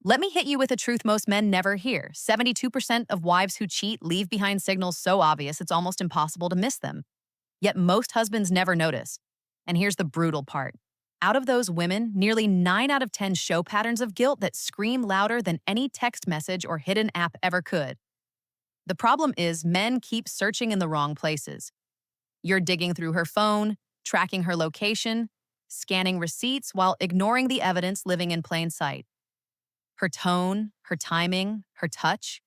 Let me hit you with a truth most men never hear. 72% of wives who cheat leave behind signals so obvious it's almost impossible to miss them. Yet most husbands never notice. And here's the brutal part. Out of those women, nearly 9 out of 10 show patterns of guilt that scream louder than any text message or hidden app ever could. The problem is men keep searching in the wrong places. You're digging through her phone, tracking her location, scanning receipts while ignoring the evidence living in plain sight. Her tone, her timing, her touch.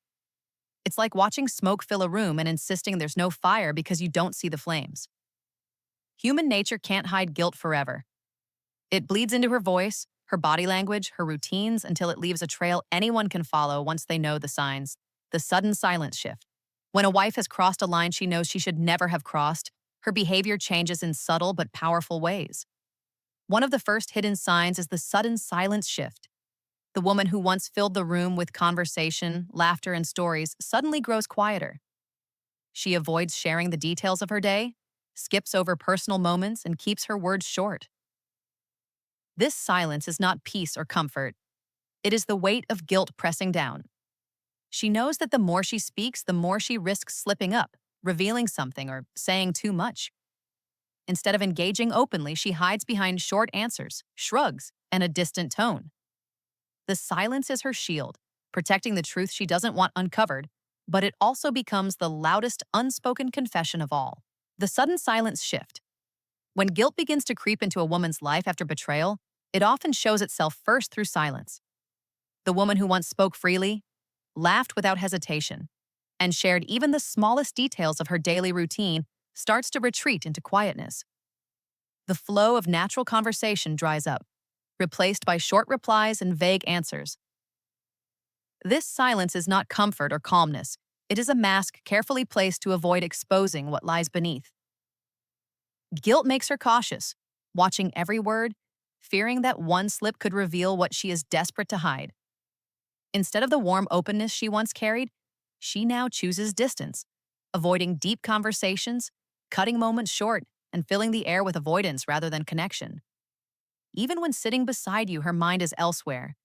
It's like watching smoke fill a room and insisting there's no fire because you don't see the flames. Human nature can't hide guilt forever. It bleeds into her voice, her body language, her routines until it leaves a trail anyone can follow once they know the signs. The sudden silence shift. When a wife has crossed a line she knows she should never have crossed, her behavior changes in subtle but powerful ways. One of the first hidden signs is the sudden silence shift. The woman who once filled the room with conversation, laughter, and stories suddenly grows quieter. She avoids sharing the details of her day, skips over personal moments, and keeps her words short. This silence is not peace or comfort. It is the weight of guilt pressing down. She knows that the more she speaks, the more she risks slipping up, revealing something, or saying too much. Instead of engaging openly, she hides behind short answers, shrugs, and a distant tone. The silence is her shield, protecting the truth she doesn't want uncovered, but it also becomes the loudest unspoken confession of all. The sudden silence shift. When guilt begins to creep into a woman's life after betrayal, it often shows itself first through silence. The woman who once spoke freely, laughed without hesitation, and shared even the smallest details of her daily routine starts to retreat into quietness. The flow of natural conversation dries up, replaced by short replies and vague answers. This silence is not comfort or calmness. It is a mask carefully placed to avoid exposing what lies beneath. Guilt makes her cautious, watching every word, fearing that one slip could reveal what she is desperate to hide. Instead of the warm openness she once carried, she now chooses distance, avoiding deep conversations, cutting moments short, and filling the air with avoidance rather than connection. Even when sitting beside you, her mind is elsewhere,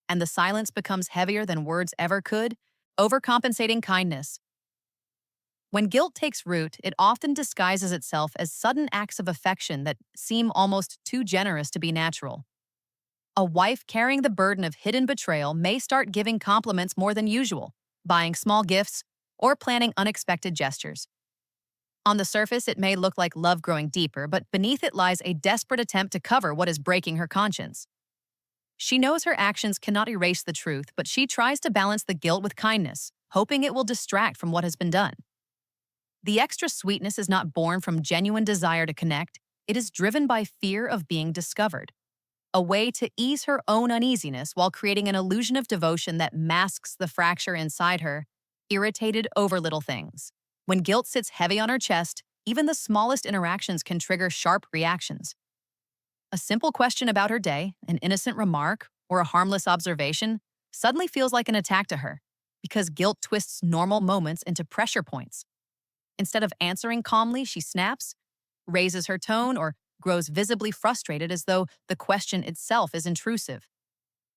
and the silence becomes heavier than words ever could, overcompensating kindness. When guilt takes root, it often disguises itself as sudden acts of affection that seem almost too generous to be natural. A wife carrying the burden of hidden betrayal may start giving compliments more than usual, buying small gifts, or planning unexpected gestures. On the surface, it may look like love growing deeper, but beneath it lies a desperate attempt to cover what is breaking her conscience. She knows her actions cannot erase the truth, but she tries to balance the guilt with kindness, hoping it will distract from what has been done. The extra sweetness is not born from genuine desire to connect, it is driven by fear of being discovered. A way to ease her own uneasiness while creating an illusion of devotion that masks the fracture inside her, irritated over little things. When guilt sits heavy on her chest, even the smallest interactions can trigger sharp reactions. A simple question about her day, an innocent remark, or a harmless observation suddenly feels like an attack to her, because guilt twists normal moments into pressure points. Instead of answering calmly, she snaps, raises her tone, or grows visibly frustrated as though the question itself is intrusive.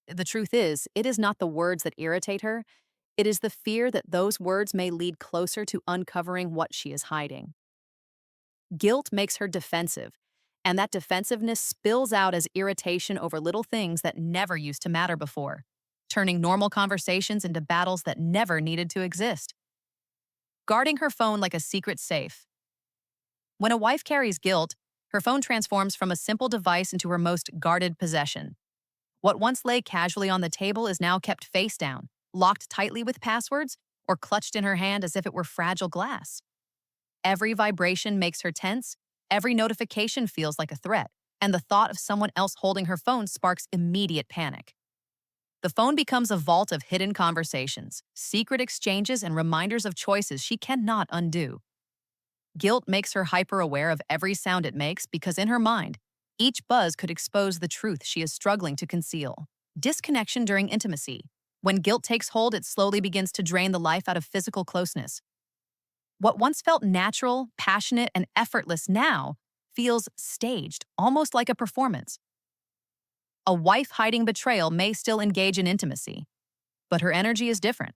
The truth is, it is not the words that irritate her, it is the fear that those words may lead closer to uncovering what she is hiding. Guilt makes her defensive, and that defensiveness spills out as irritation over little things that never used to matter before, turning normal conversations into battles that never needed to exist. Guarding her phone like a secret safe. When a wife carries guilt, her phone transforms from a simple device into her most guarded possession. What once lay casually on the table is now kept face down, locked tightly with passwords, or clutched in her hand as if it were fragile glass. Every vibration makes her tense, every notification feels like a threat, and the thought of someone else holding her phone sparks immediate panic. The phone becomes a vault of hidden conversations, secret exchanges, and reminders of choices she cannot undo. Guilt makes her hyper-aware of every sound it makes because in her mind, each buzz could expose the truth she is struggling to conceal. Disconnection during intimacy. When guilt takes hold, it slowly begins to drain the life out of physical closeness. What once felt natural, passionate, and effortless now feels staged, almost like a performance. A wife hiding betrayal may still engage in intimacy, but her energy is different.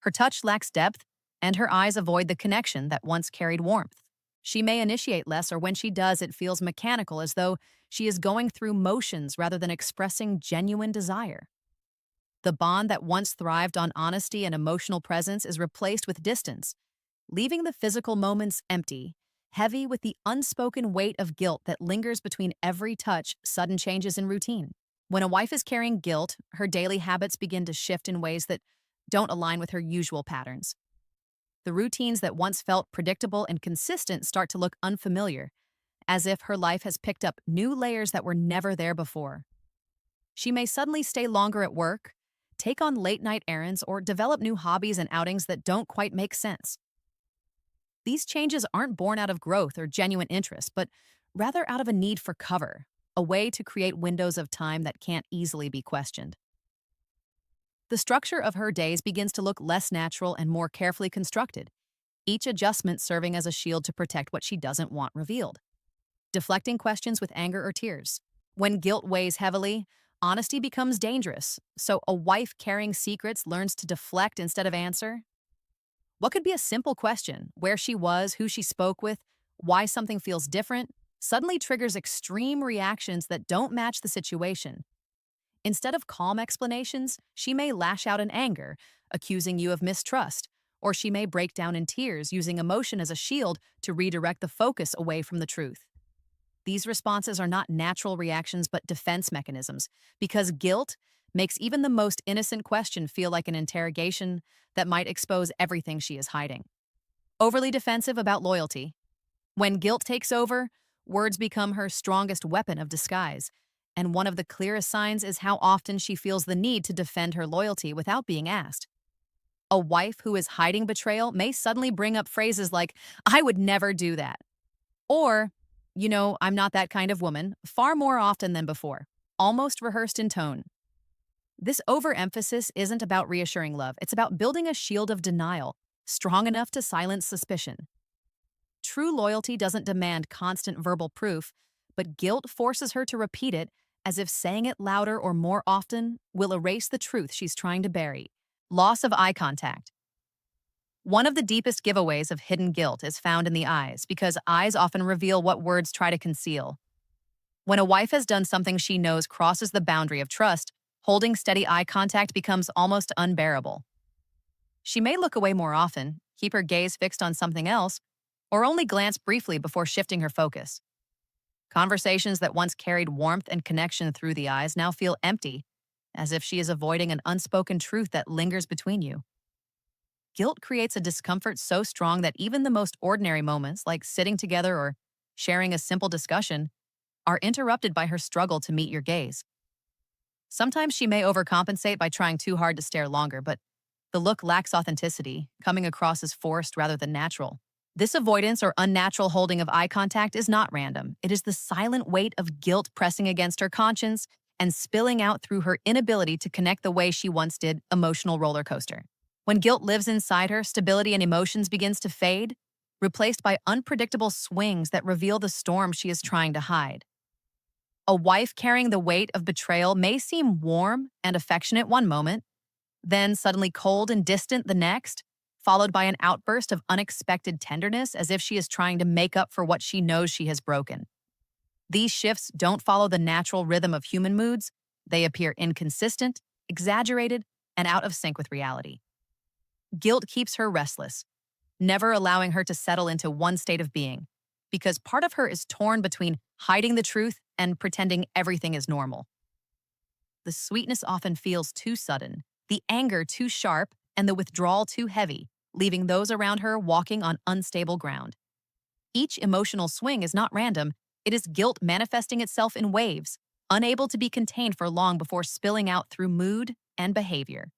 Her touch lacks depth, and her eyes avoid the connection that once carried warmth. She may initiate less, or when she does, it feels mechanical, as though she is going through motions rather than expressing genuine desire. The bond that once thrived on honesty and emotional presence is replaced with distance, leaving the physical moments empty, heavy with the unspoken weight of guilt that lingers between every touch, sudden changes in routine. When a wife is carrying guilt, her daily habits begin to shift in ways that don't align with her usual patterns. The routines that once felt predictable and consistent start to look unfamiliar, as if her life has picked up new layers that were never there before. She may suddenly stay longer at work, take on late-night errands, or develop new hobbies and outings that don't quite make sense. These changes aren't born out of growth or genuine interest, but rather out of a need for cover, a way to create windows of time that can't easily be questioned. The structure of her days begins to look less natural and more carefully constructed, each adjustment serving as a shield to protect what she doesn't want revealed. Deflecting questions with anger or tears. When guilt weighs heavily, honesty becomes dangerous, so a wife carrying secrets learns to deflect instead of answer. What could be a simple question, where she was, who she spoke with, why something feels different, suddenly triggers extreme reactions that don't match the situation. Instead of calm explanations, she may lash out in anger, accusing you of mistrust, or she may break down in tears, using emotion as a shield to redirect the focus away from the truth. These responses are not natural reactions but defense mechanisms, because guilt makes even the most innocent question feel like an interrogation that might expose everything she is hiding. Overly defensive about loyalty. When guilt takes over, words become her strongest weapon of disguise, and one of the clearest signs is how often she feels the need to defend her loyalty without being asked. A wife who is hiding betrayal may suddenly bring up phrases like, "I would never do that," or, "I'm not that kind of woman," far more often than before, almost rehearsed in tone. This overemphasis isn't about reassuring love, it's about building a shield of denial, strong enough to silence suspicion. True loyalty doesn't demand constant verbal proof, but guilt forces her to repeat it, as if saying it louder or more often will erase the truth she's trying to bury. Loss of eye contact. One of the deepest giveaways of hidden guilt is found in the eyes, because eyes often reveal what words try to conceal. When a wife has done something she knows crosses the boundary of trust, holding steady eye contact becomes almost unbearable. She may look away more often, keep her gaze fixed on something else, or only glance briefly before shifting her focus. Conversations that once carried warmth and connection through the eyes now feel empty, as if she is avoiding an unspoken truth that lingers between you. Guilt creates a discomfort so strong that even the most ordinary moments, like sitting together or sharing a simple discussion, are interrupted by her struggle to meet your gaze. Sometimes she may overcompensate by trying too hard to stare longer, but the look lacks authenticity, coming across as forced rather than natural. This avoidance or unnatural holding of eye contact is not random. It is the silent weight of guilt pressing against her conscience and spilling out through her inability to connect the way she once did. Emotional roller coaster. When guilt lives inside her, stability and emotions begins to fade, replaced by unpredictable swings that reveal the storm she is trying to hide. A wife carrying the weight of betrayal may seem warm and affectionate one moment, then suddenly cold and distant the next, followed by an outburst of unexpected tenderness, as if she is trying to make up for what she knows she has broken. These shifts don't follow the natural rhythm of human moods. They appear inconsistent, exaggerated, and out of sync with reality. Guilt keeps her restless, never allowing her to settle into one state of being, because part of her is torn between hiding the truth and pretending everything is normal. The sweetness often feels too sudden, the anger too sharp, and the withdrawal too heavy, leaving those around her walking on unstable ground. Each emotional swing is not random, it is guilt manifesting itself in waves, unable to be contained for long before spilling out through mood and behavior.